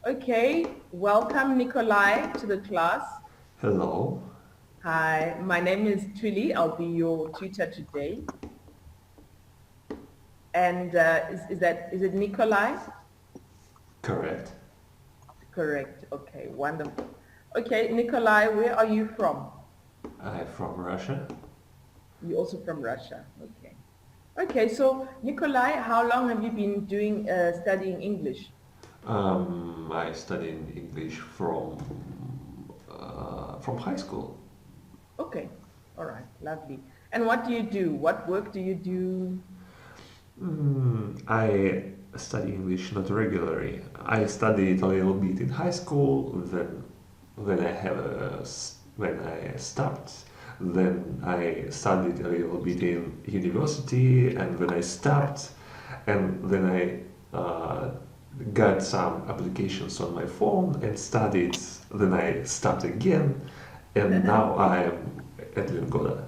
Okay, welcome Nikolai to the class. Hello. Hi, my name is Twili. I'll be your tutor today. And is it Nikolai? Correct. Correct. Okay, wonderful. Okay, Nikolai, where are you from? I'm from Russia. You're also from Russia. Okay. Okay, so Nikolai, how long have you been doing studying English? I studied English from high school. Okay. All right, lovely. And what do you do? What work do you do? I study English not regularly. I studied a little bit in high school. Then, when I stopped, then I studied a little bit in university, and when I stopped, and then I got some applications on my phone and studied. Then I stopped again, and now I'm at Lingoda.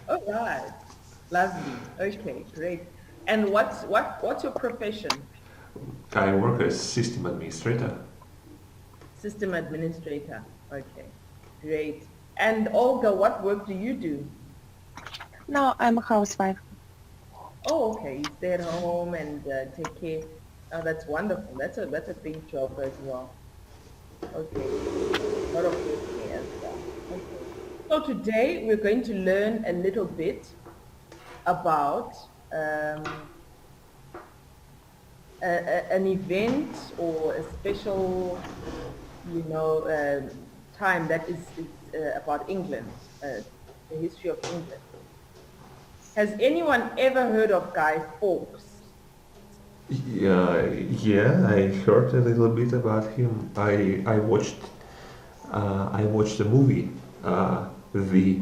All right. Lovely. Okay, great. And what's your profession? I work as system administrator. System administrator. Okay, great. And Olga, what work do you do? No, I'm a housewife. Oh, okay. You stay at home and take care. Oh, that's wonderful. That's a big job as well. Okay, a lot of cooking as well. Okay. So today we're going to learn a little bit about an event or a special, time that is about England, the history of England. Has anyone ever heard of Guy Fawkes? Yeah, I heard a little bit about him. I watched the movie, the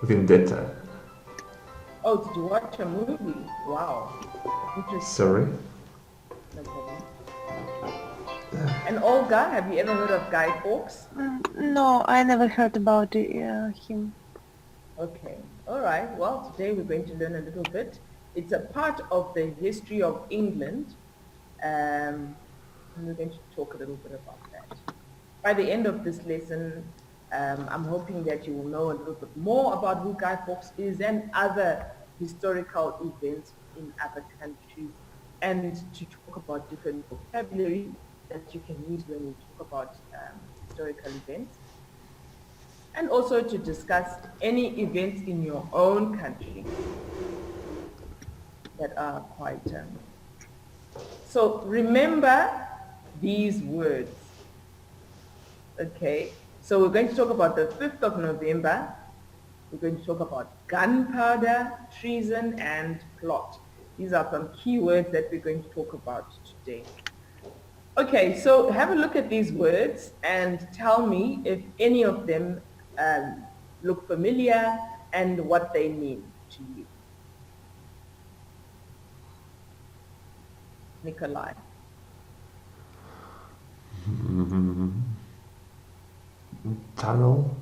Vendetta. Oh, did you watch a movie? Wow, interesting. Sorry. No problem. And Olga, have you ever heard of Guy Fawkes? No, I never heard about him. Okay, all right. Well, today we're going to learn a little bit. It's a part of the history of England, and we're going to talk a little bit about that. By the end of this lesson, I'm hoping that you will know a little bit more about who Guy Fawkes is and other historical events in other countries, and to talk about different vocabulary that you can use when you talk about historical events, and also to discuss any events in your own country that are quite... So remember these words, okay? So we're going to talk about the 5th of November. We're going to talk about gunpowder, treason, and plot. These are some key words that we're going to talk about today. Okay, so have a look at these words and tell me if any of them look familiar and what they mean to you. Nikolai. Tunnel.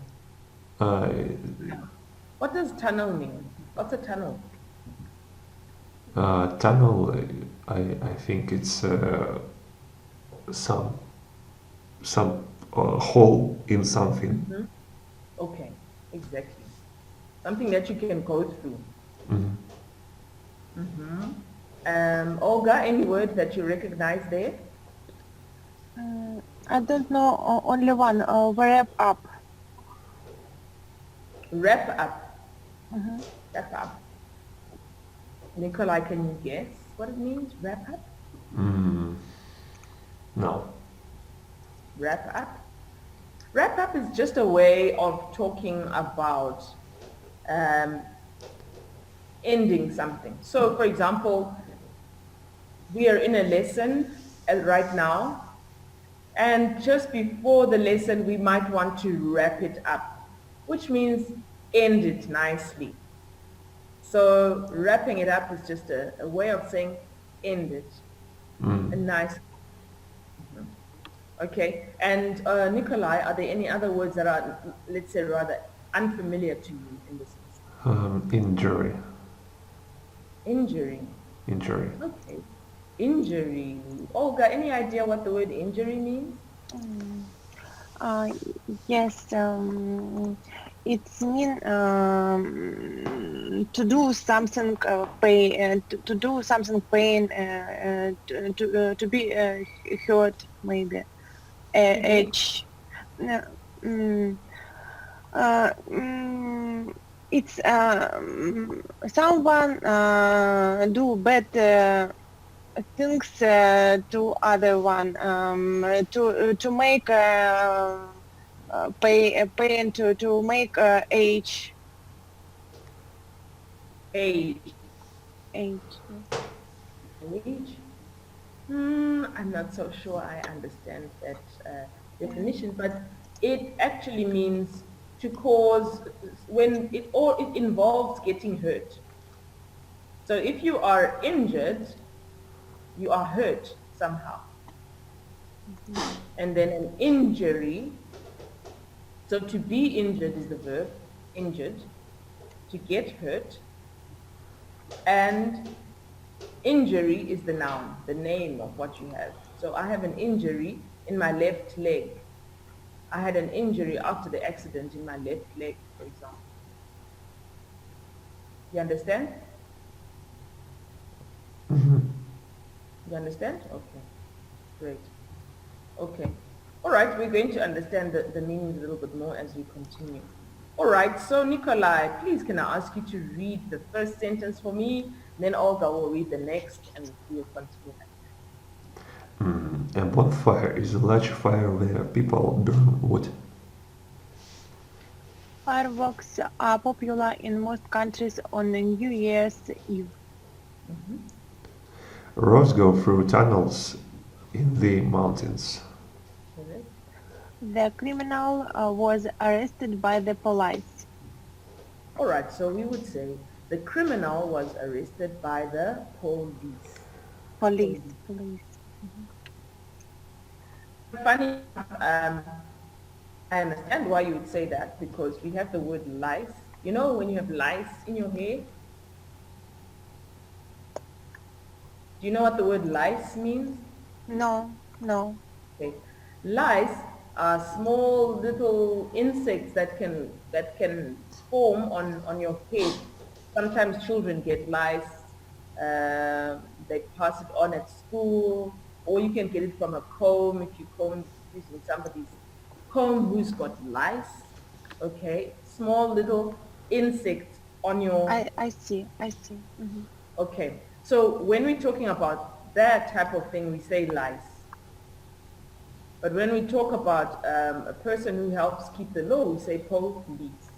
What does tunnel mean? What's a tunnel? Tunnel. I think it's some hole in something. Mm-hmm. Okay, exactly. Something that you can go through. Olga, any words that you recognize there? I don't know only one. Wrap up. Wrap up. Wrap up. Nikolai, can you guess what it means? Wrap up? No. Wrap up? Wrap up is just a way of talking about ending something. So, for example, we are in a lesson right now, and just before the lesson, we might want to wrap it up, which means end it nicely. So wrapping it up is just a way of saying end it. A nice. Okay. And Nikolai, are there any other words that are, let's say, rather unfamiliar to you in this case? Injury. Injury. Injury. Okay. Injury. Olga, any idea what the word injury means? Uh, yes, it's mean to do something to do something pain to be hurt maybe To be edge. No, mm, uh, mm, it's someone do bad things to other one to make pain to make age. age yes. Age? I'm not so sure I understand that definition, but it actually means to cause when it involves getting hurt. So if you are injured, you are hurt somehow. And then an injury, so to be injured is the verb, injured, to get hurt, and injury is the noun, the name of what you have. So I have an injury in my left leg. I had an injury after the accident in my left leg, for example. You understand? You understand? Okay, great. Okay. All right, we're going to understand the meanings a little bit more as we continue. All right, so Nikolai, please can I ask you to read the first sentence for me, then Olga will read the next, and we'll continue. A bonfire is a large fire where people burn wood. Fireworks are popular in most countries on New Year's Eve. Roads go through tunnels in the mountains. Correct. The criminal was arrested by the police. All right, so we would say the criminal was arrested by the police. Police. Funny, I understand why you would say that because we have the word lice. You know when you have lice in your hair? Do you know what the word lice means? No. Okay. Lice are small little insects that can form on your head. Sometimes children get lice. They pass it on at school, or you can get it from a comb if you comb using somebody's comb who's got lice. Okay, small little insects on your. I see. Mhm. Okay, so when we're talking about that type of thing, we say lice. But when we talk about a person who helps keep the law, we say police.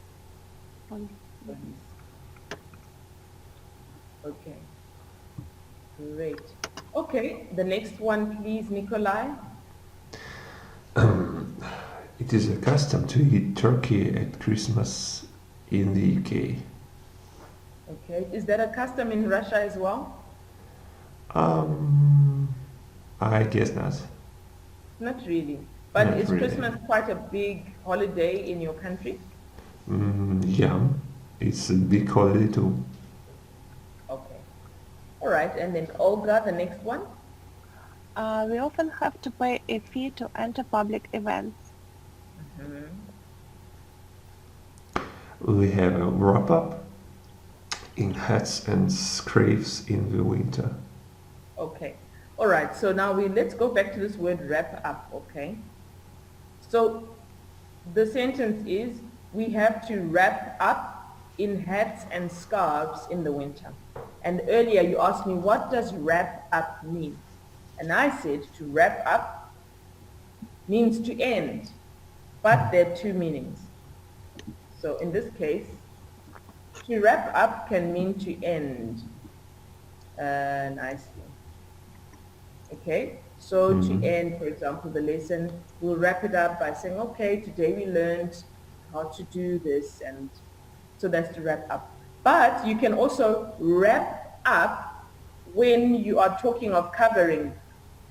Police. Okay, great. Okay, the next one, please, Nikolai. It is a custom to eat turkey at Christmas in the UK. Okay, is that a custom in Russia as well? I guess not. Not really. But Not is really. Christmas quite a big holiday in your country? Yeah, it's a big holiday too. Okay. All right, and then Olga, the next one. We often have to pay a fee to enter public events. We have a wrap up in hats and scarves in the winter. Okay. All right. So now let's go back to this word wrap up. Okay. So the sentence is we have to wrap up in hats and scarves in the winter. And earlier you asked me, what does wrap up mean? And I said to wrap up means to end, but there are two meanings. So in this case, to wrap up can mean to end. Nicely. Okay, so to end, for example, the lesson, we'll wrap it up by saying, okay, today we learned how to do this, and so that's to wrap up. But you can also wrap up when you are talking of covering.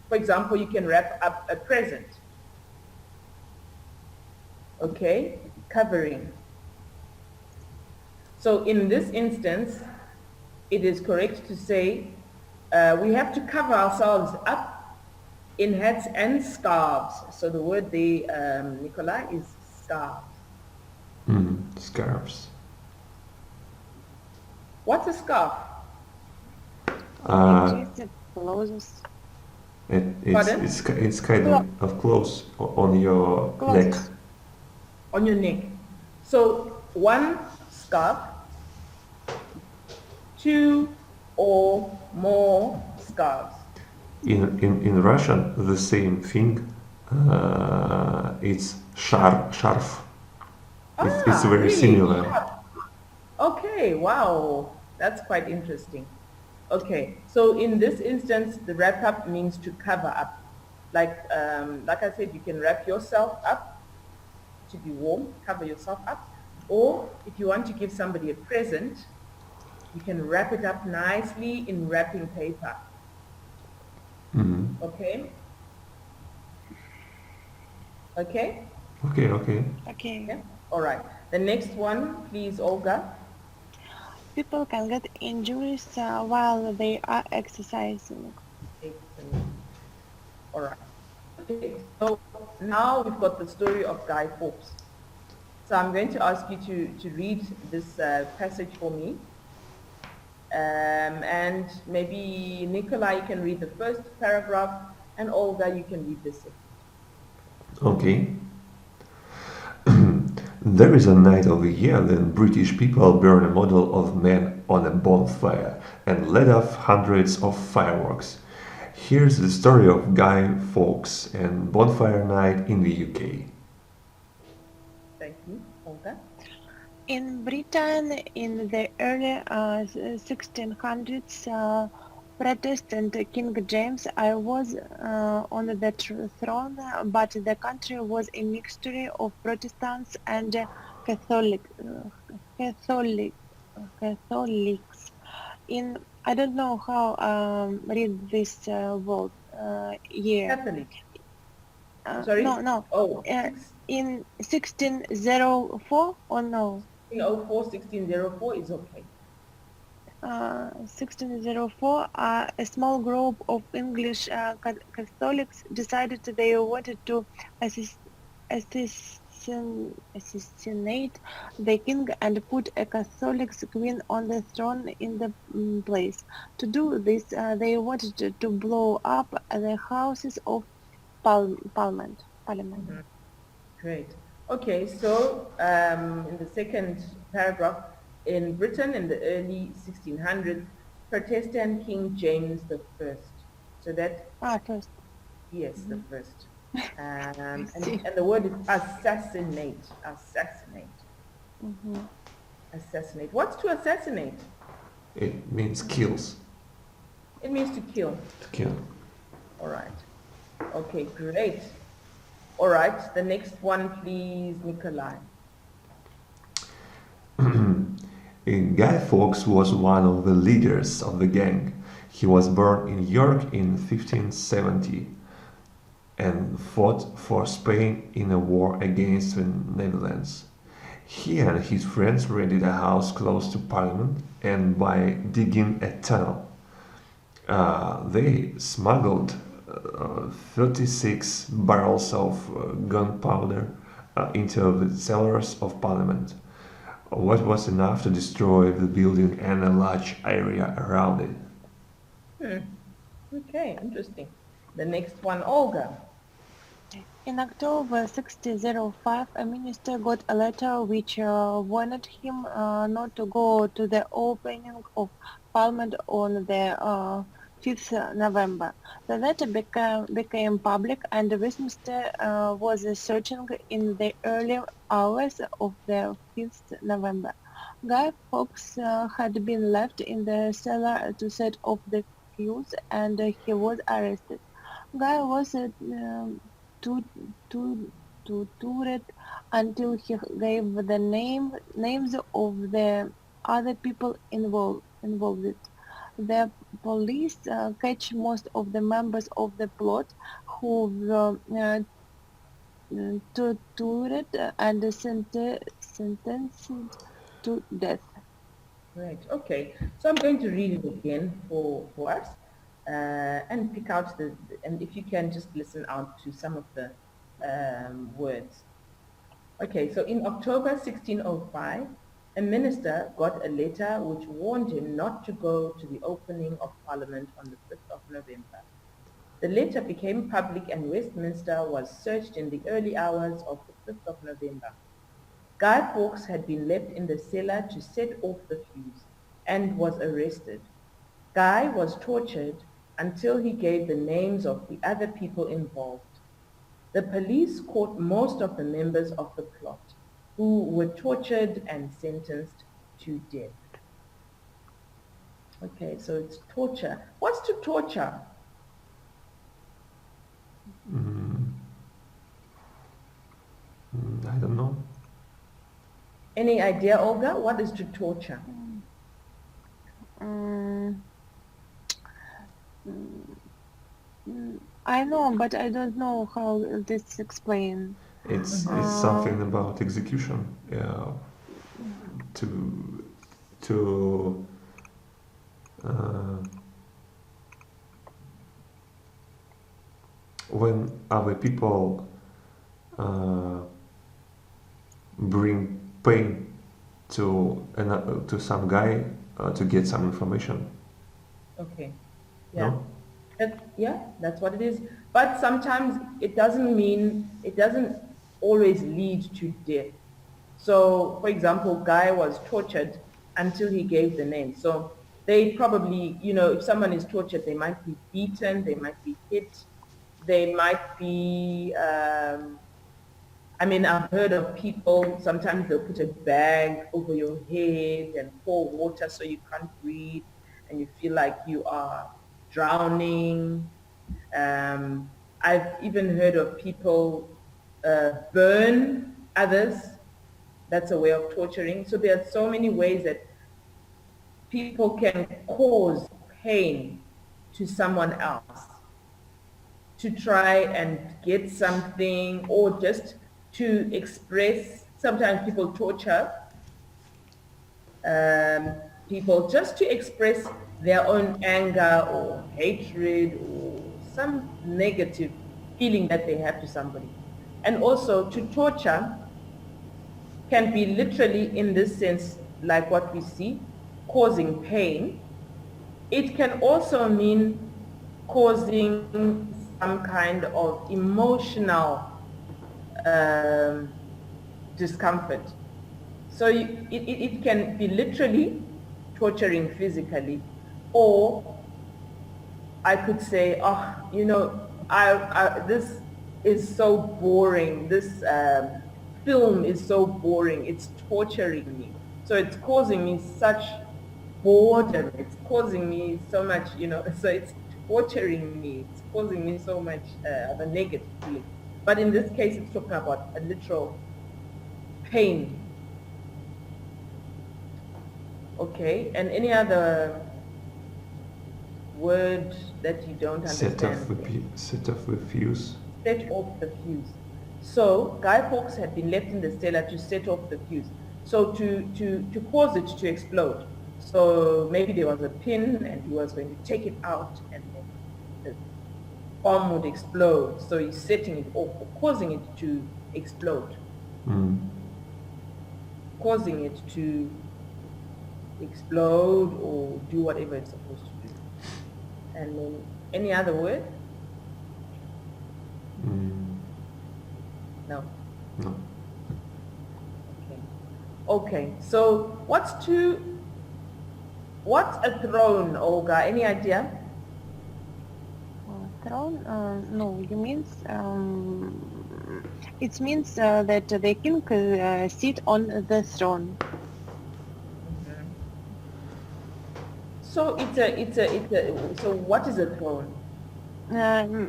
For example, you can wrap up a present. Okay, covering. So in this instance, it is correct to say We have to cover ourselves up in hats and scarves. So the word there, Nikolai, is scarves. Scarves. What's a scarf? Uh, It is clothes. Pardon? it's kind of clothes on your neck. Clothes. On your neck. So one scarf, two or more scarves. In Russian, the same thing. It's scarf. It's Ah, very really? similar. Okay, wow. That's quite interesting. Okay, so in this instance, the wrap up means to cover up. Like I said, you can wrap yourself up to be warm, cover yourself up. Or if you want to give somebody a present, you can wrap it up nicely in wrapping paper. Okay? Okay? Okay. Okay. Yeah? All right. The next one, please, Olga. People can get injuries while they are exercising. Excellent. All right. Okay, so now we've got the story of Guy Fawkes. So I'm going to ask you to read this passage for me. And maybe Nikolai, you can read the first paragraph, and Olga, you can read the second. Okay. There is a night of the year when British people burn a model of man on a bonfire and let off hundreds of fireworks. Here's the story of Guy Fawkes and Bonfire Night in the UK. Thank you, Olga. In Britain, in the early 1600s, Protestant King James I was on the throne, but the country was a mixture of Protestants and Catholic, Catholics. In I don't know how read this word year. Catholic. Sorry? No. Oh, In 1604 or no? 1604, 1604 is okay. 1604, a small group of English Catholics decided they wanted to assist, assassinate the king and put a Catholic queen on the throne in the place. To do this, they wanted to blow up the houses of Parliament. Great. Okay, so in the second paragraph, in Britain in the early 1600s, Protestant King James the First. So that, First. yes, the first. And see. the word is assassinate. Assassinate. Mhm. Assassinate. What's to assassinate? It means kills. It means to kill. To kill. All right. Okay, great. All right, the next one, please, Nikolai. Guy Fawkes was one of the leaders of the gang. He was born in York in 1570 and fought for Spain in a war against the Netherlands. He and his friends rented a house close to Parliament, and by digging a tunnel, they smuggled 36 barrels of gunpowder into the cellars of Parliament, what was enough to destroy the building and a large area around it. Okay, interesting. The next one, Olga. In October 1605, a minister got a letter which warned him not to go to the opening of Parliament on the 5th November. The letter became public, and Westminster was searching in the early hours of the 5th November. Guy Fawkes had been left in the cellar to set off the fuse, and he was arrested. Guy was to tutored until he gave the names of the other people involved. The police catch most of the members of the plot who were tortured and sentenced to death. Right, okay. So I'm going to read it again for us. and pick out and if you can just listen out to some of the words. Okay, so in October 1605, a minister got a letter which warned him not to go to the opening of Parliament on the 5th of November. The letter became public and Westminster was searched in the early hours of the 5th of November. Guy Fawkes had been left in the cellar to set off the fuse and was arrested. Guy was tortured until he gave the names of the other people involved. The police caught most of the members of the plot, who were tortured and sentenced to death. Okay, so it's torture. What's to torture? I don't know. Any idea, Olga? What is to torture? I know, but I don't know how this explain. It's something about execution. To when other people bring pain to some guy to get some information. Okay. Yeah. No? Yeah, that's what it is. But sometimes it doesn't always lead to death. So, for example, Guy was tortured until he gave the name. So they probably, if someone is tortured, they might be beaten, they might be hit, they might be, I've heard of people, sometimes they'll put a bag over your head and pour water so you can't breathe and you feel like you are drowning. I've even heard of people burn others. That's a way of torturing. So there are so many ways that people can cause pain to someone else to try and get something or just to express. Sometimes people torture people just to express their own anger or hatred or some negative feeling that they have to somebody. And also to torture can be literally in this sense, like what we see, causing pain. It can also mean causing some kind of emotional discomfort. So it can be literally torturing physically, or I could say, this is so boring. This film is so boring. It's torturing me. So it's causing me such boredom. It's causing me so much, so it's torturing me. It's causing me so much of a negative feeling. But in this case, it's talking about a literal pain. Okay, and any other word that you don't understand? Set off the fuse. Set off the fuse. So Guy Fawkes had been left in the cellar to set off the fuse. So to cause it to explode. So maybe there was a pin and he was going to take it out and then the bomb would explode. So he's setting it off or causing it to explode. Causing it to explode or do whatever it's supposed to do. And then any other word? No. No. Okay. So what's a throne, Olga? Any idea? Throne? No, you means it means that the king sit on the throne. So so what is a throne?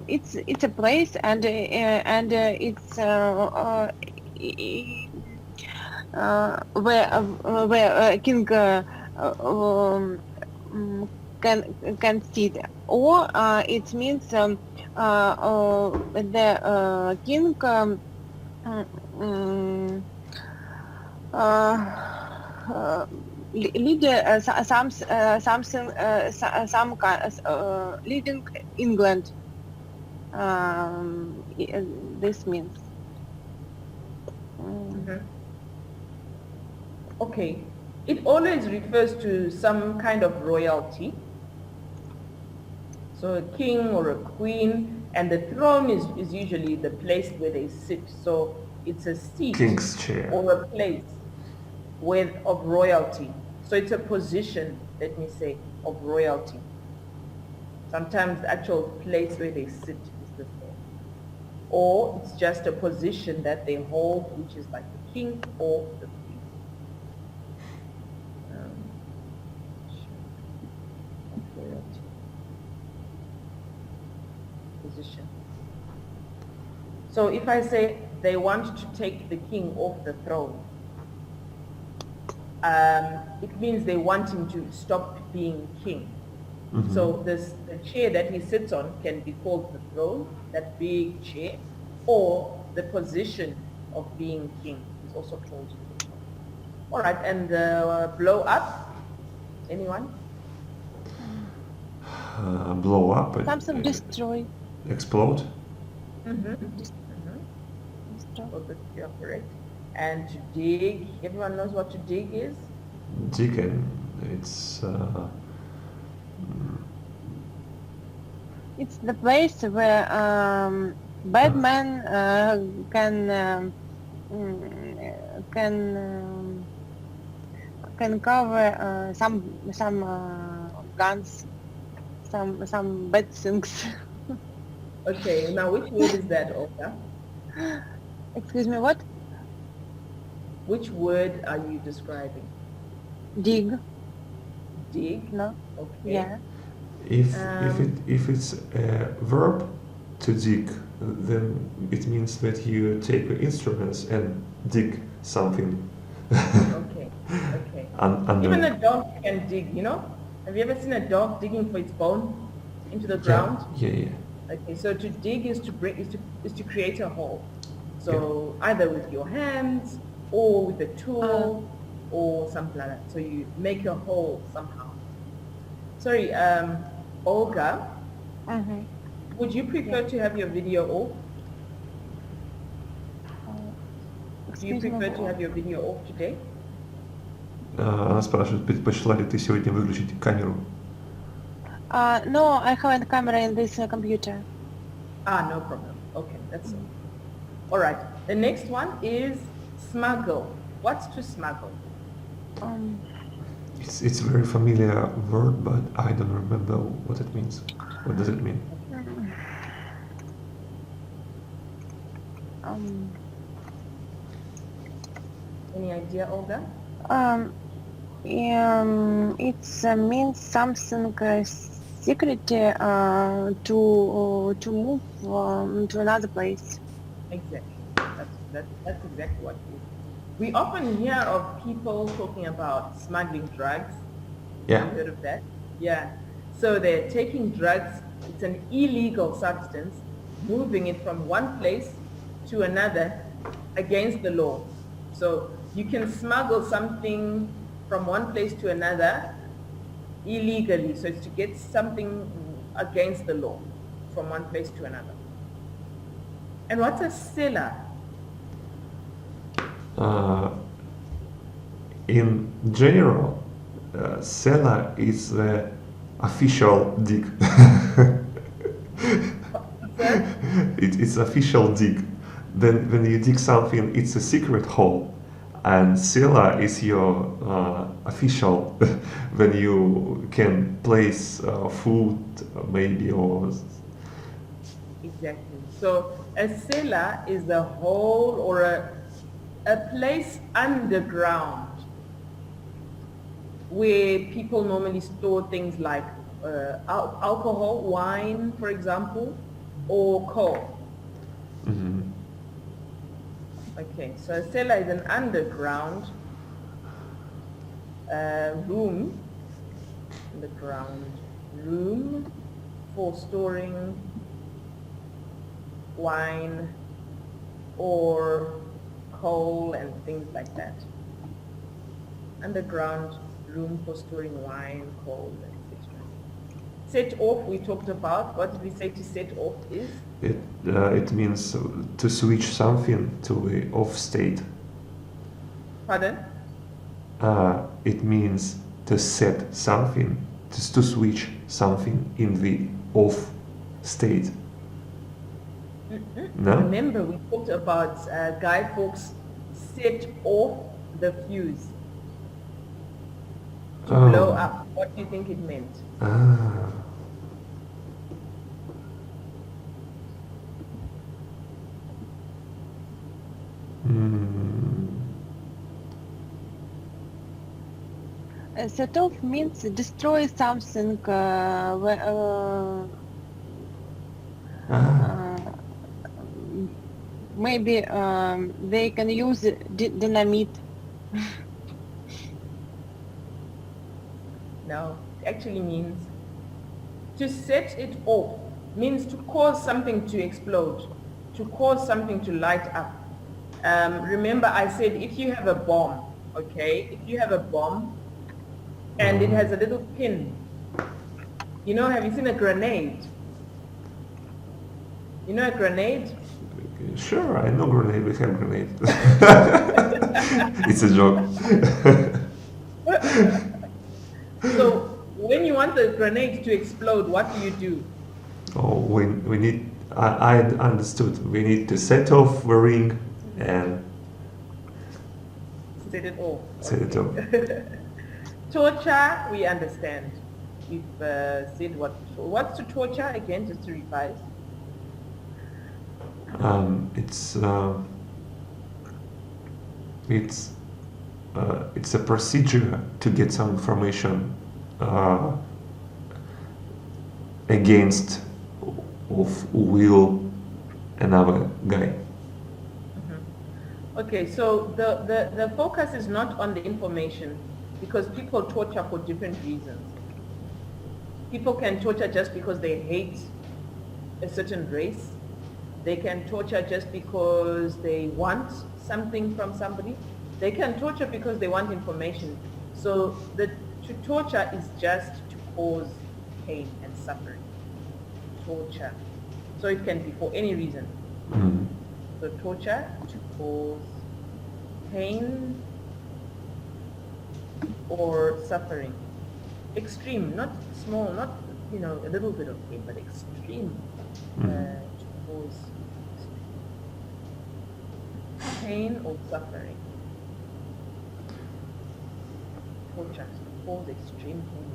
It's a place and it's where a king can sit, or it means the king leader, leading England. This means. Mhm. Okay. It always refers to some kind of royalty. So a king or a queen, and the throne is usually the place where they sit. So it's a seat King's chair. or a place of royalty. So it's a position, let me say, of royalty. Sometimes the actual place where they sit is the throne. Or it's just a position that they hold, which is like the king or the queen. Royalty. Position. So if I say they want to take the king off the throne, it means they want him to stop being king. Mhm. So the chair that he sits on can be called the throne, that big chair, or the position of being king is also called the throne. All right, and blow up, anyone? Blow up. Something destroy. Explode. Destroy. Oh, but you're correct. And to dig, everyone knows what to dig is? Digging. It's It's the place where Batman can cover some guns, some bad things. Okay, now which word is that, Olga? Excuse me, what? Which word are you describing? Dig? Dig? No? Okay. Yeah. if it's a verb to dig, then it means that you take the instruments and dig something. Okay. Okay. Under. Even a dog can dig, you know? Have you ever seen a dog digging for its bone into the ground? Yeah. Okay, so to dig is to create a hole. So either with your hands or with a tool or something like that. So you make a hole somehow. Sorry, Olga, Mm-hmm. would you prefer to have your video off? Do you Excuse me. prefer to have your video off today? Она спрашивает, предпочла ли ты сегодня выключить камеру? No, I haven't camera in this computer. No problem. Okay, that's all. All right. The next one is smuggle. What's to smuggle? It's a very familiar word, but I don't remember what it means. What does it mean? Any idea, Olga? It means something secret to move to another place. Exactly. That's exactly what it is. We often hear of people talking about smuggling drugs. Yeah. Have you heard of that? Yeah. So they're taking drugs. It's an illegal substance, moving it from one place to another against the law. So you can smuggle something from one place to another illegally. So it's to get something against the law from one place to another. And what's a seller? In general, seller is the official dig. It's official dig. Then when you dig something, it's a secret hole. And cellar is your official when you can place food maybe or... Exactly. So a cellar is a hole or a place underground where people normally store things like alcohol, wine, for example, or coal. Mhm. Okay, so a cellar is an underground room for storing wine or coal and things like that. Underground room for storing wine, coal, etc. Set off, we talked about. What did we say to set off is? It means to switch something to the off state. Pardon? It means to set something, to switch something in the off state. No? Remember, we talked about Guy Fawkes set off the fuse to blow up. What do you think it meant? Set off means destroy something. Maybe they can use dynamite. No, it actually means to set it off, means to cause something to explode, to cause something to light up. Remember I said if you have a bomb, okay, if you have a bomb and it has a little pin, you know, have you seen a grenade? You know a grenade? Sure, I know grenade, we have grenade. It's a joke. So when you want the grenade to explode, what do? Oh, we need, I understood, we need to set off the ring and Set it off. set it off. Torture, we understand. We've said what's to torture again, just to revise. It's a procedure to get some information against of will another guy. Okay, so the focus is not on the information, because people torture for different reasons. People can torture just because they hate a certain race. They can torture just because they want something from somebody. They can torture because they want information. So to torture is just to cause pain and suffering. Torture. So it can be for any reason. So torture to cause pain or suffering. Extreme, not small, not, you know, a little bit of pain, but extreme. To cause pain or suffering. Torture to cause extreme pain.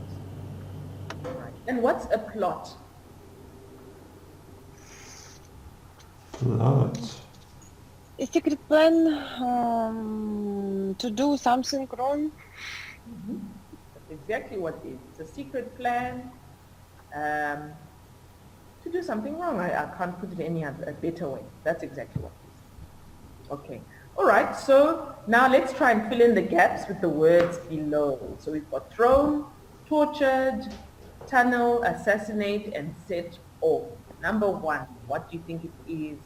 All right. And what's a plot? Plot. A secret plan to do something wrong. That's exactly what it is. It's a secret plan to do something wrong. I can't put it any other, a better way. That's exactly what it is. Okay. All right. So now let's try and fill in the gaps with the words below. So we've got thrown, tortured, tunnel, assassinate, and set off. Number one, what do you think it is?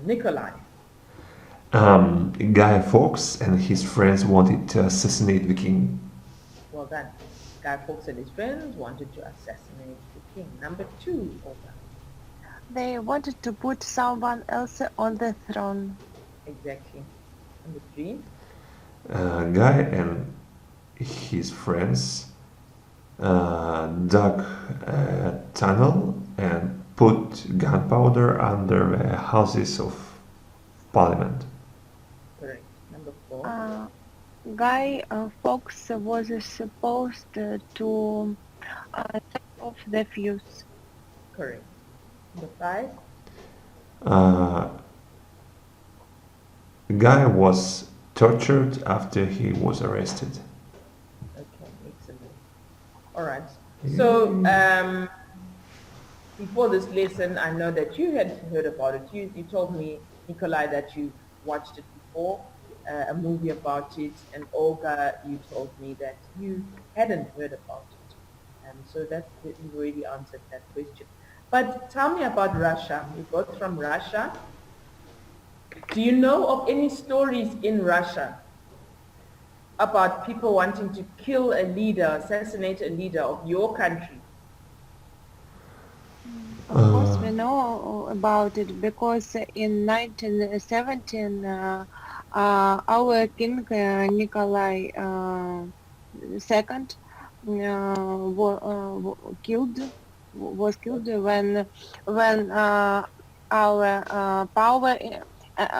Nikolai. Guy Fawkes and his friends wanted to assassinate the king. Well done. Guy Fawkes and his friends wanted to assassinate the king. Number two, Olga. They wanted to put someone else on the throne. Exactly. Number three. Guy and his friends dug a tunnel and put gunpowder under the houses of parliament. Correct. Number four. Guy Fawkes was supposed to take off the fuse. Correct. Number five. Guy was tortured after he was arrested. Okay, excellent. All right. So before this lesson, I know that you had heard about it. You told me, Nikolai, that you watched it before, a movie about it, and Olga, you told me that you hadn't heard about it. So that you've already answered that question. But tell me about Russia. You got from Russia. Do you know of any stories in Russia about people wanting to kill a leader, assassinate a leader of your country? Of course, we know about it because in 1917, our King Nikolai II was killed when our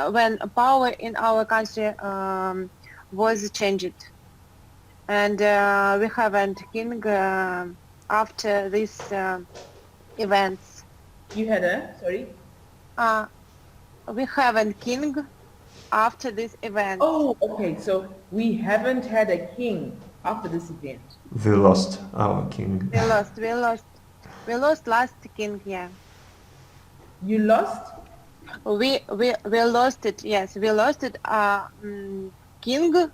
when power in our country was changed, and we haven't king after these events. You had a, sorry? Uh, we haven't king after these events. Oh, okay. So we haven't had a king after this event. We lost our king. We lost last king. Yeah, You lost? we lost it. Yes, we lost it. King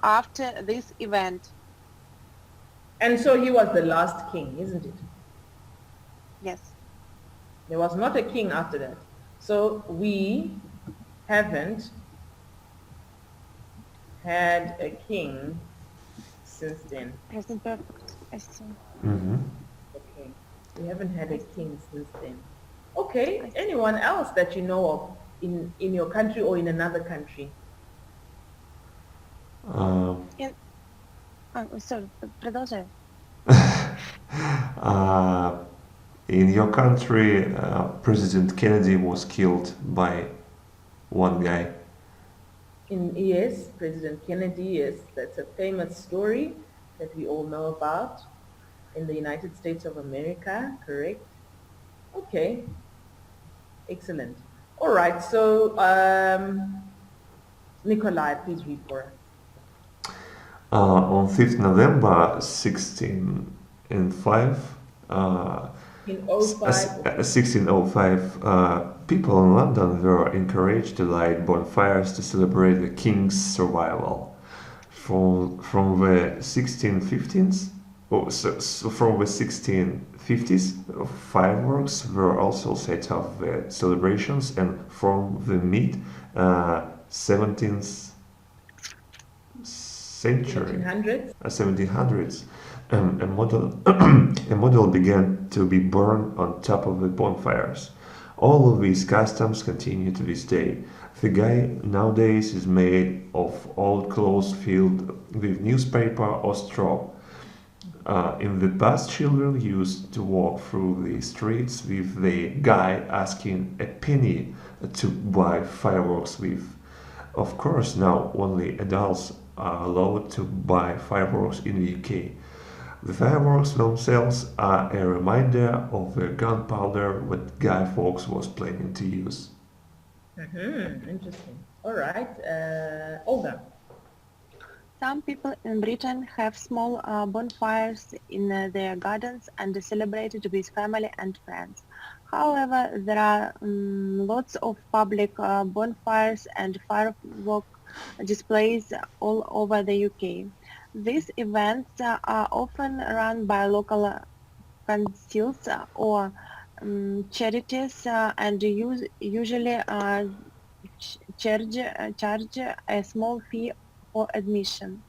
after this event. And so he was the last king, isn't it? Yes. There was not a king after that. So we haven't had a king since then. Present perfect. I see. Mm-hmm. Okay. We haven't had a king since then. Okay. Anyone else that you know of in your country or in another country? Sorry, продолжай. In your country, President Kennedy was killed by one guy. Yes, President Kennedy, yes, that's a famous story that we all know about in the United States of America, correct? Okay, excellent. All right, so Nikolai, please read for us. On 5th November 1605, In 05, 1605, people in London were encouraged to light bonfires to celebrate the king's survival. From the 1615s, from the 1650s, fireworks were also set off the celebrations, and from the mid 17th century, 1700s, a model a model began to be burned on top of the bonfires. All of these customs continue to this day. The guy nowadays is made of old clothes filled with newspaper or straw. In the past, children used to walk through the streets with the guy asking a penny to buy fireworks with. Of course, now only adults are allowed to buy fireworks in the UK. The fireworks themselves are a reminder of the gunpowder that Guy Fawkes was planning to use. Interesting. All right, Olga. Some people in Britain have small bonfires in their gardens and celebrate it with family and friends. However, there are lots of public bonfires and firework displays all over the UK. These events are often run by local councils or charities and usually charge a small fee for admission.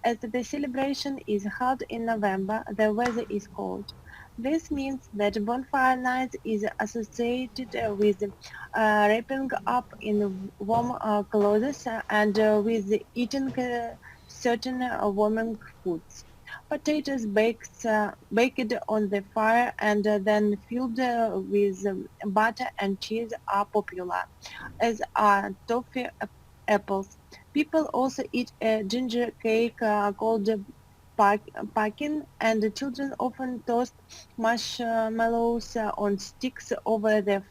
As the celebration is held in November, the weather is cold. This means that Bonfire Night is associated with wrapping up in warm clothes and with eating certain warming foods. Potatoes baked on the fire and then filled with butter and cheese are popular, as are toffee apples. People also eat a ginger cake called pumpkin, and the children often toast marshmallows on sticks over the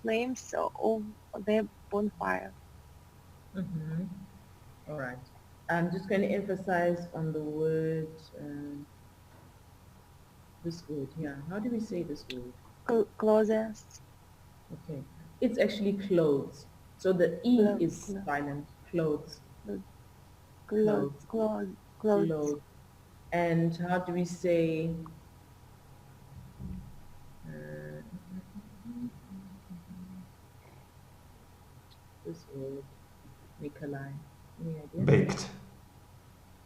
flames of the bonfire. All right. I'm just going to emphasize on the word, this word here. How do we say this word? Clothes. Okay. It's actually clothes. So the E is silent. Clothes. Clothes. Clothes. And how do we say this word, Nikolai? Any idea? Baked.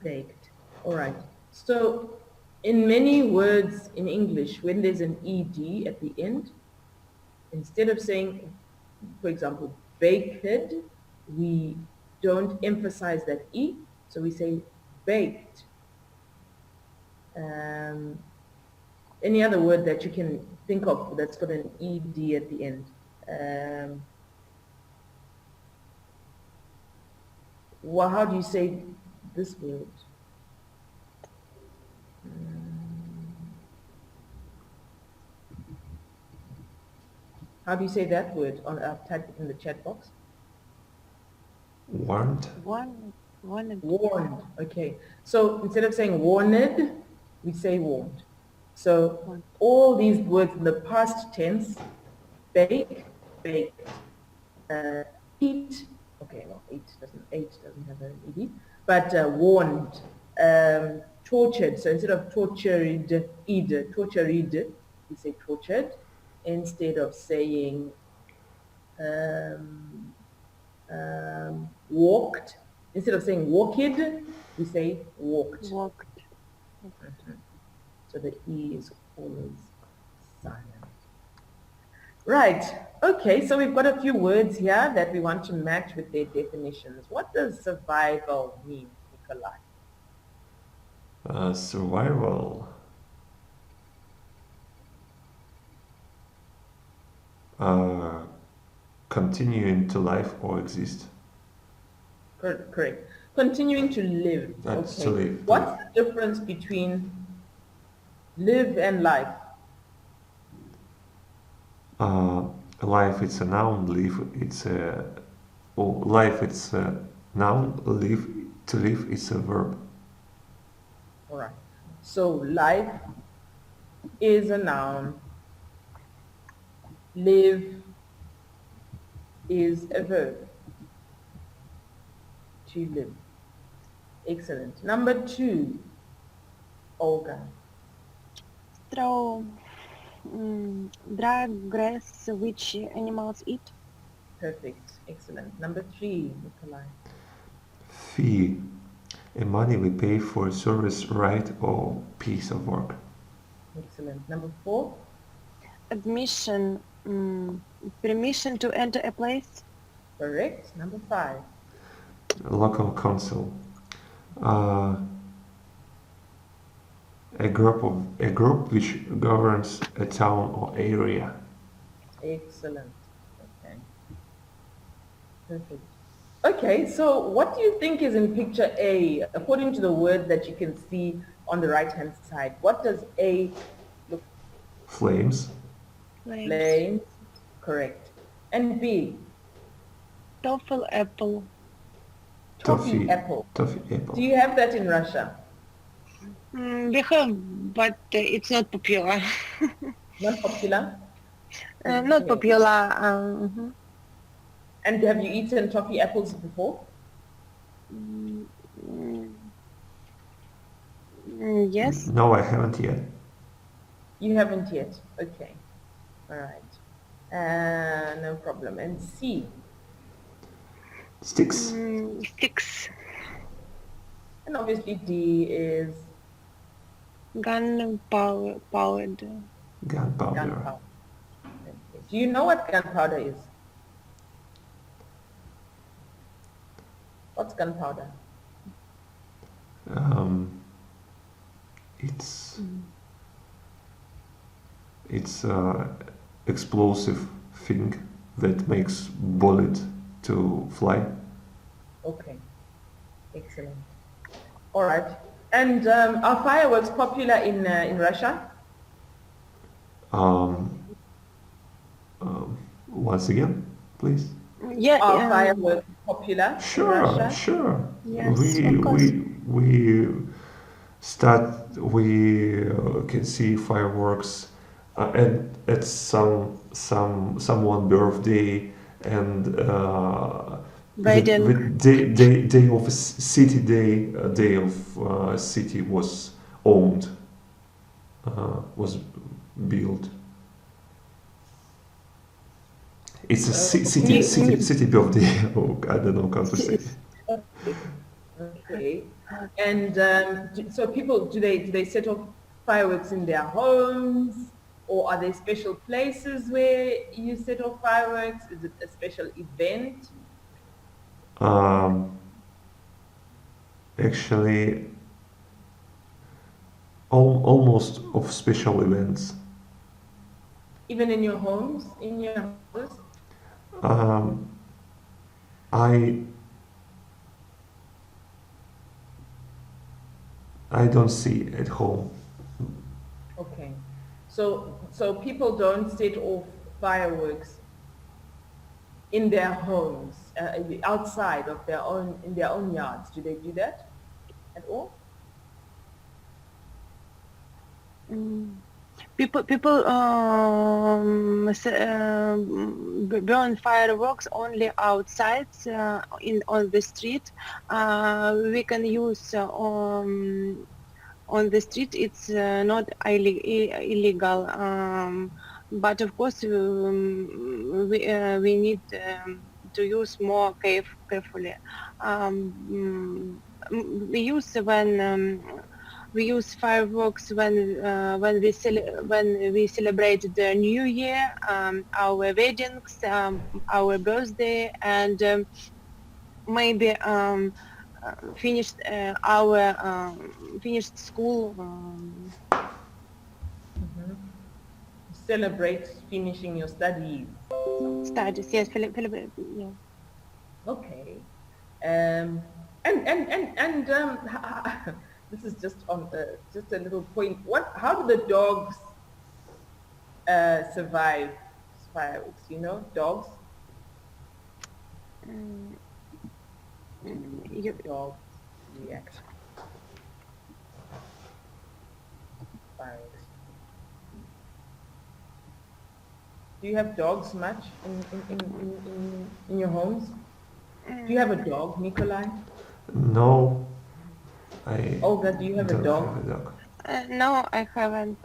Baked. All right. So in many words in English, when there's an ed at the end, instead of saying, for example, baked, we don't emphasize that e, so we say baked. Any other word that you can think of that's got an ed at the end? Well, how do you say this word? How do you say that word? I've typed it in the chat box. Warned. Warned. Warned. Okay. So instead of saying warned, we say warned. So all these words in the past tense, bake, baked, eat. Okay, well, eat doesn't have an ed, but warned, tortured. So instead of tortured, tortured, we say tortured. Instead of saying walked, instead of saying walked, we say walked. Walked. So the E is always silent. Right. Okay, so we've got a few words here that we want to match with their definitions. What does survival mean, Nikolai? Survival. Continuing to live or exist. Correct. Continuing to live. That's okay. to live. What's the difference between live and life? Life it's a noun, live it's a life it's a noun, live to live it's a verb. All right. So life is a noun. Live is a verb. To live. Excellent. Number 2, Olga. Straw. Dry grass which animals eat. Perfect. Excellent. Number 3, Nikolai. Fee. A money we pay for a service, right, or piece of work. Excellent. Number 4. Admission. Permission to enter a place. Correct. Number 5. Local council. A group which governs a town or area. Excellent. Okay. Perfect. Okay, so what do you think is in picture A, according to the word that you can see on the right-hand side? What does A look? Flames. Flames. Correct. And B? Toffee apple. Toffee apple. Toffee apple. Do you have that in Russia? We have, but it's not popular. Not popular? Not popular. And have you eaten toffee apples before? Yes. No, I haven't yet. You haven't yet. Okay. All right. No problem. And C? Sticks. Sticks. And obviously D is Gunpowder. Gunpowder. gunpowder. Okay. Do you know what gunpowder is? What's gunpowder? It's explosive thing that makes bullet to fly. Okay. Excellent. All right. And are fireworks popular in Russia? Once again, please. Yeah. Are fireworks popular in Russia? Sure. Yes, of course. We can see fireworks at someone birthday and Wedding. the day of a city day of city was owned, was built. It's a city birthday. Oh, I don't know how to say. Okay. And so people, do they set off fireworks in their homes, or are there special places where you set off fireworks? Is it a special event? Um, Actually, almost of special events. Even in your homes, in your houses? Um, I I don't see at home. Okay. So people don't set off fireworks in their homes, outside of their own, in their own yards. Do they do that at all? Mm. People burn fireworks only outside in on the street. We can use on the street. It's not illegal, but of course we need to use more carefully. We use we use fireworks when we celebrate the New Year, our weddings, our birthday, and maybe finished our finished school Hmm. Celebrate finishing your studies. studies. Yes, yeah. Okay. And this is just on just a little point. How do the dogs survive fireworks? You know, dogs. Mm, Do dogs react to fireworks? Do you have dogs much in your homes? Do you have a dog, Nikolai? No, I Olga, do you have a don't dog? have a dog. no, I haven't.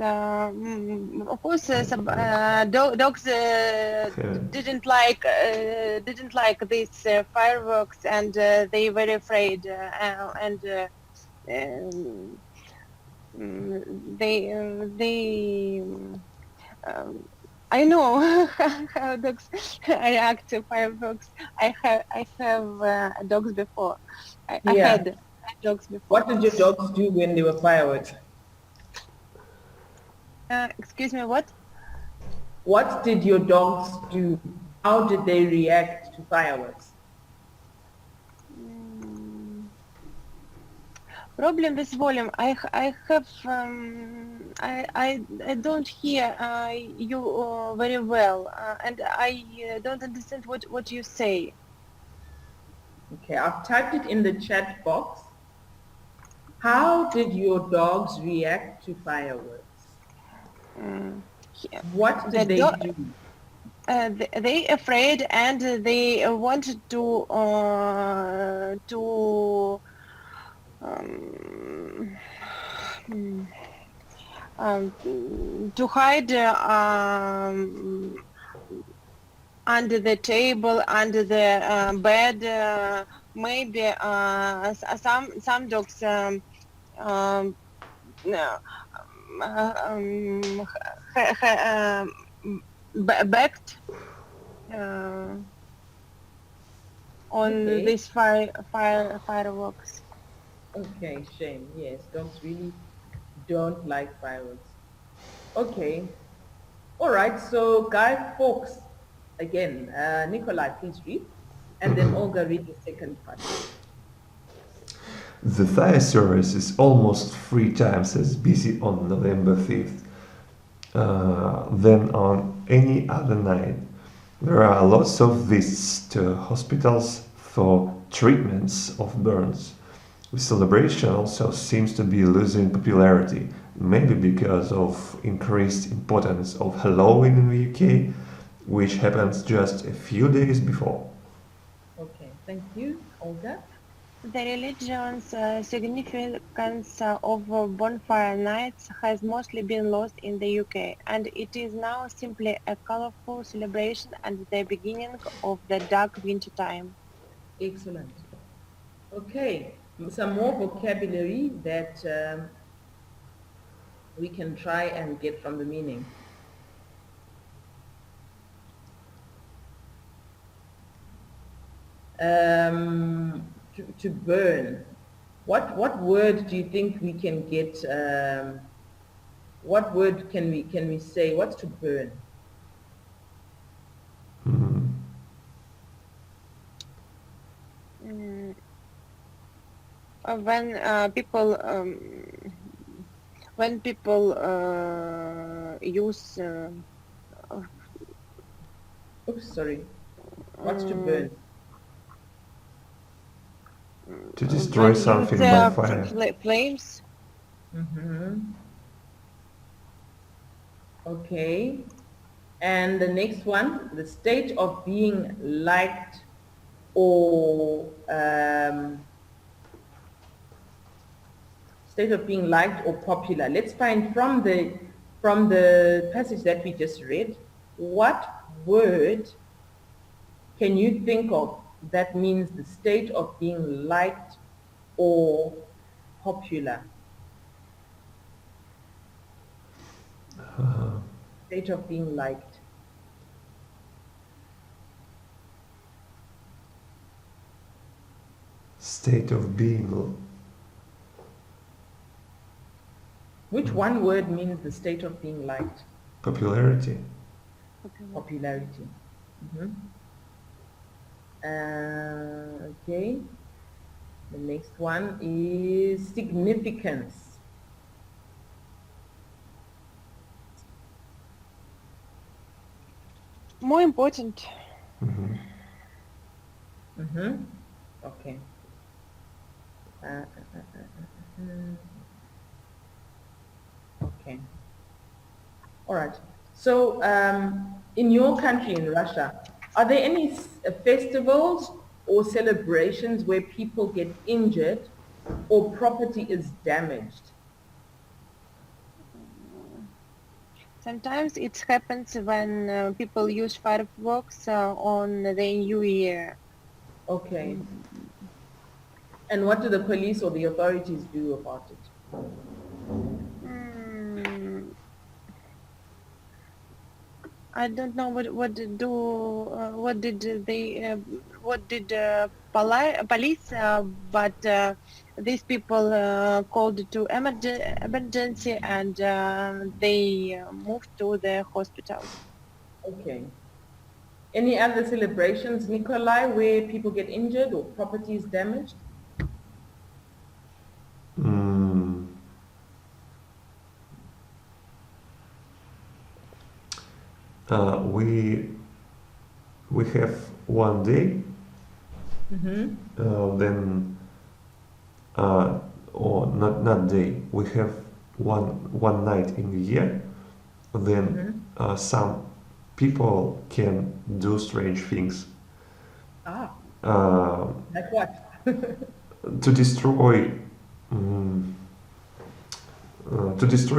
Of course, some dogs Haven't. didn't like these fireworks, and they were afraid, and um, they I know how dogs react to fireworks. I have dogs before. I Yeah. had dogs before. What did your dogs do when there were fireworks? Excuse me, what? What did your dogs do? How did they react to fireworks? Mm, Problem with volume. I have I don't hear you very well, and I don't understand what you say. Okay, I've typed it in the chat box. How did your dogs react to fireworks? Mm, What the did they dog. do? They afraid and they want um, hmm, to hide under the table, under the bed. Maybe some dogs no, backed uh, on Okay, these fireworks. okay, shame. Yes, dogs really don't like fireworks. Okay, all right. So Guy Fawkes, again, Nikolai, please read, and then Olga read the second part. The fire service is almost 3 times as busy on November 5th than on any other night. There are lots of visits to hospitals for treatments of burns. The celebration also seems to be losing popularity, maybe because of increased importance of Halloween in the UK, which happens just a few days before. Okay, thank you, Olga. The religion's significance of Bonfire Nights has mostly been lost in the UK, and it is now simply a colorful celebration and the beginning of the dark winter time. Excellent. Okay. some more vocabulary that we can try and get from the meaning. To burn. What word do you think we can get? What word can we say? What's to burn? Mm. When people use Oops, sorry. What's to burn? To destroy when something use by fire. flames. Okay. And the next one, the state of being liked or state of being liked or popular. Let's find from the passage that we just read, what word can you think of that means the state of being liked or popular? State of being liked. State of being. Which one word means the state of being liked? Popularity. Popularity. Okay. The next one is significance. More important. Okay. Okay. All right. So, in your country, in Russia, are there any festivals or celebrations where people get injured or property is damaged? Sometimes it happens when people use fireworks on the New Year. Okay. And what do the police or the authorities do about it? I don't know what did police, but these people called to emergency and they moved to the hospital. Okay. Any other celebrations, Nikolai, where people get injured or property is damaged? We have one day, then or not day. We have one night in the year. Then some people can do strange things. Like what? To destroy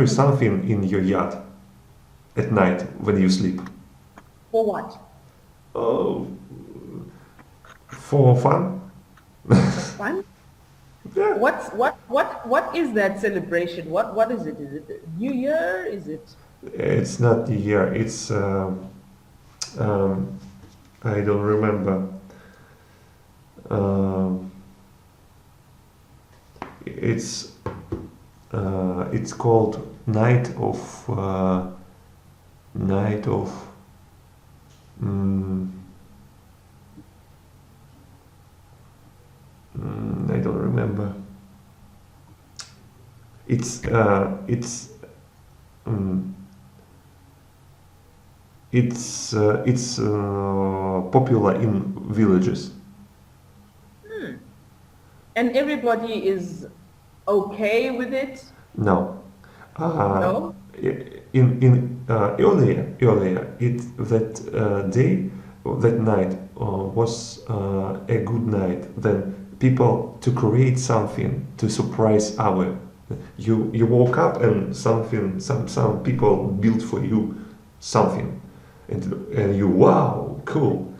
something in your yard at night when you sleep. For what? For fun. Fun? Yeah. What is that celebration? What is it? Is it New Year? Is it? It's not New Year. It's I don't remember. It's called Night of I don't remember. It's popular in villages. And everybody is okay with it? No. No? In earlier that day, that night was a good night. Then people to create something to surprise other. You woke up and some people built for you something, and you, wow, cool.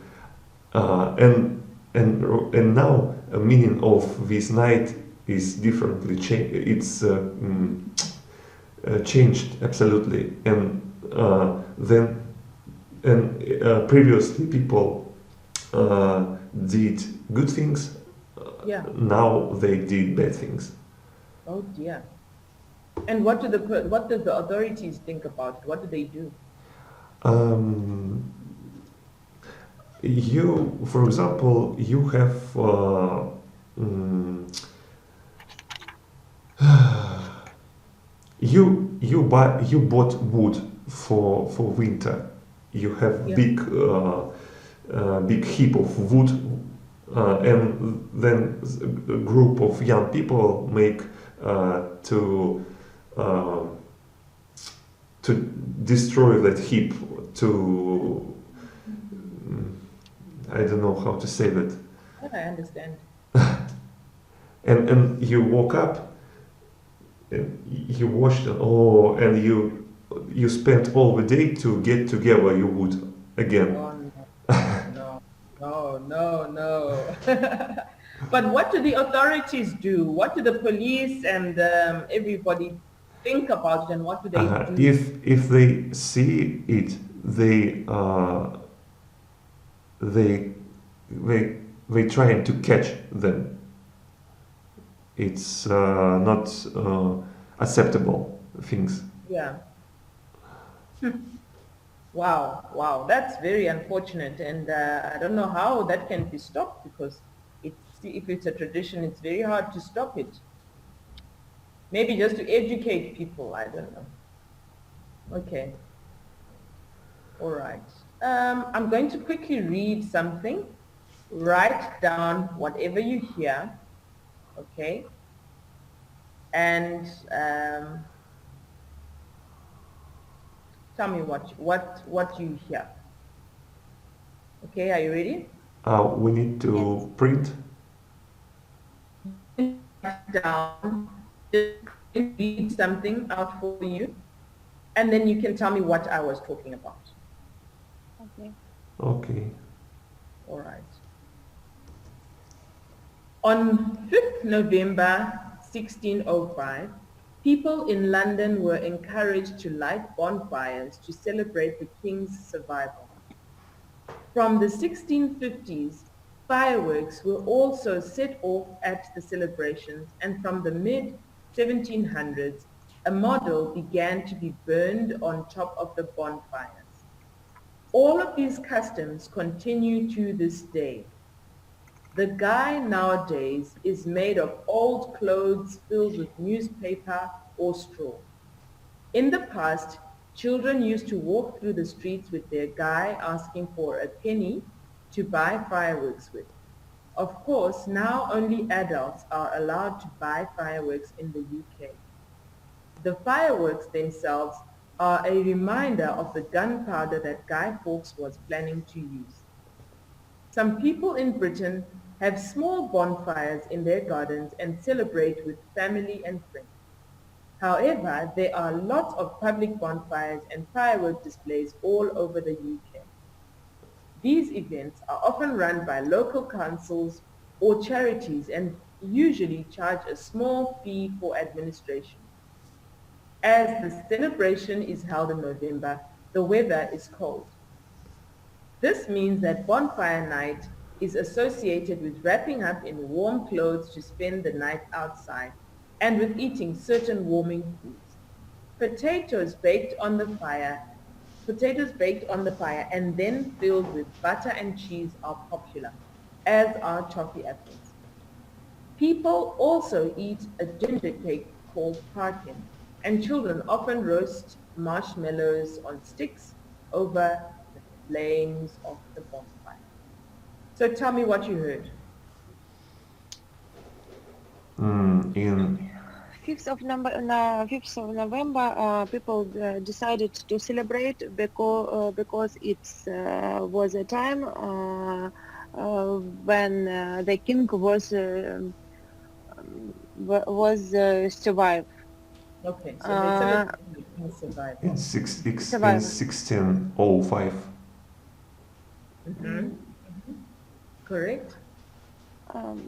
And now a meaning of this night is differently changed. It's changed absolutely, and previously people did good things. Yeah. Now they did bad things. Oh dear. And what do the authorities think about it? What do they do? You, for example, you have mm, you bought wood for winter. You have Yeah. big heap of wood, and then a group of young people make to to destroy that heap, to I don't know how to say that. I understand. And you woke up and you washed and you spent all the day to get together your wood again. Oh no. But what do the authorities do? What do the police and everybody think about it, and what do they do? If they see it, they they trying to catch them. It's not acceptable things. Yeah. Wow, that's very unfortunate, and I don't know how that can be stopped, because if it's a tradition, it's very hard to stop it. Maybe just to educate people, I don't know. Okay, all right. I'm going to quickly read something. Write down whatever you hear, okay? And tell me what you hear. Okay, are you ready? We need to print. Write down, just read something out for you, and then you can tell me what I was talking about. Okay. Okay. All right. On 5th November 1605, people in London were encouraged to light bonfires to celebrate the king's survival. From the 1650s, fireworks were also set off at the celebrations, and from the mid-1700s, a model began to be burned on top of the bonfires. All of these customs continue to this day. The guy nowadays is made of old clothes filled with newspaper or straw. In the past, children used to walk through the streets with their guy asking for a penny to buy fireworks with. Of course, now only adults are allowed to buy fireworks in the UK. The fireworks themselves are a reminder of the gunpowder that Guy Fawkes was planning to use. Some people in Britain have small bonfires in their gardens and celebrate with family and friends. However, there are lots of public bonfires and firework displays all over the UK. These events are often run by local councils or charities and usually charge a small fee for administration. As the celebration is held in November, the weather is cold. This means that Bonfire Night is associated with wrapping up in warm clothes to spend the night outside, and with eating certain warming foods. Potatoes baked on the fire and then filled with butter and cheese are popular, as are toffee apples. People also eat a ginger cake called parkin, and children often roast marshmallows on sticks over the flames of the bonfire. So tell me what you heard. In 5th of November, people decided to celebrate because it was a time when the king was survived. Okay, so they celebrated the king's survival. in Survival. 1605. Correct? Um,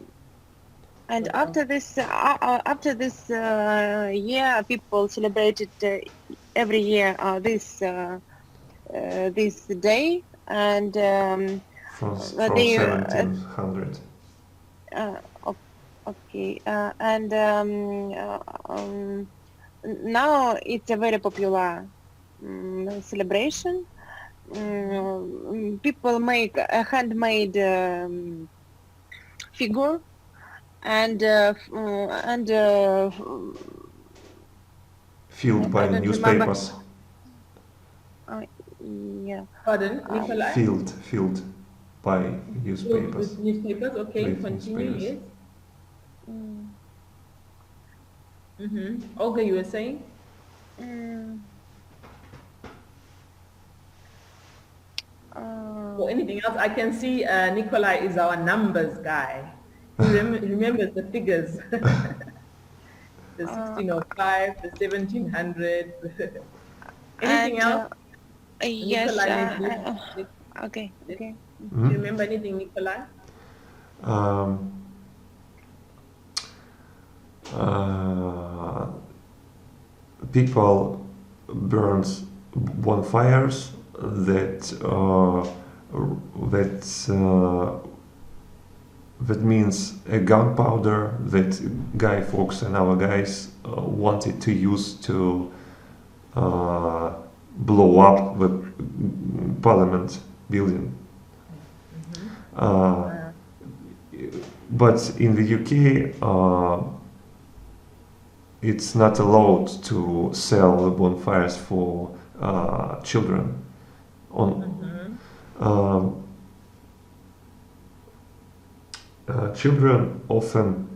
And Well, after this year, people celebrated every year this day, and from they 1700. okay, and now it's a very popular celebration. People make a handmade figure and Filled I by don't remember. newspapers. Yeah. pardon, Nikolai? Filled by Filled newspapers. with newspapers. Okay, With continue. newspapers. Yes. Mm, Olga, you were saying? mm, Or anything else? I can see Nikolai is our numbers guy. He remembers the figures. The 1605, the 1700. Anything and else? yes. Nikolai, Okay. Okay. do you remember anything, Nikolai? Um, uh, People burns bonfires that means a gunpowder that Guy Fawkes and our guys wanted to use to blow up the Parliament building. But in the UK, it's not allowed to sell the bonfires for children. Children often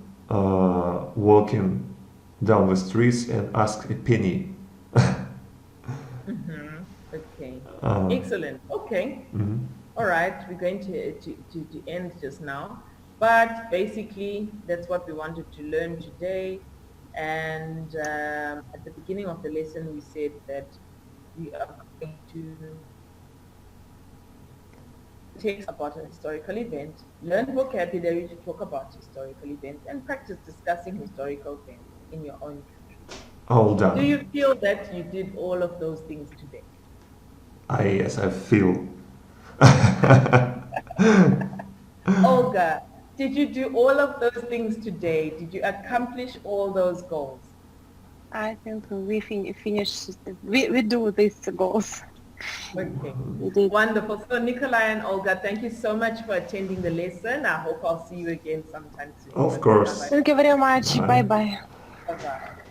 walking down the streets and ask a penny. Okay. Excellent. Okay. All right. We're going to end just now. But basically, that's what we wanted to learn today. And at the beginning of the lesson, we said that we are going to take about a historical event, learn vocabulary to talk about historical events, and practice discussing historical events in your own country. All done. Do you feel that you did all of those things today? Yes, I feel. Olga, did you do all of those things today? Did you accomplish all those goals? I think we finish. We do these goals. Okay, We did. wonderful. So Nikolai and Olga, thank you so much for attending the lesson. I hope I'll see you again sometime soon. Of course. Thank you very much. Bye. Bye bye. Bye-bye.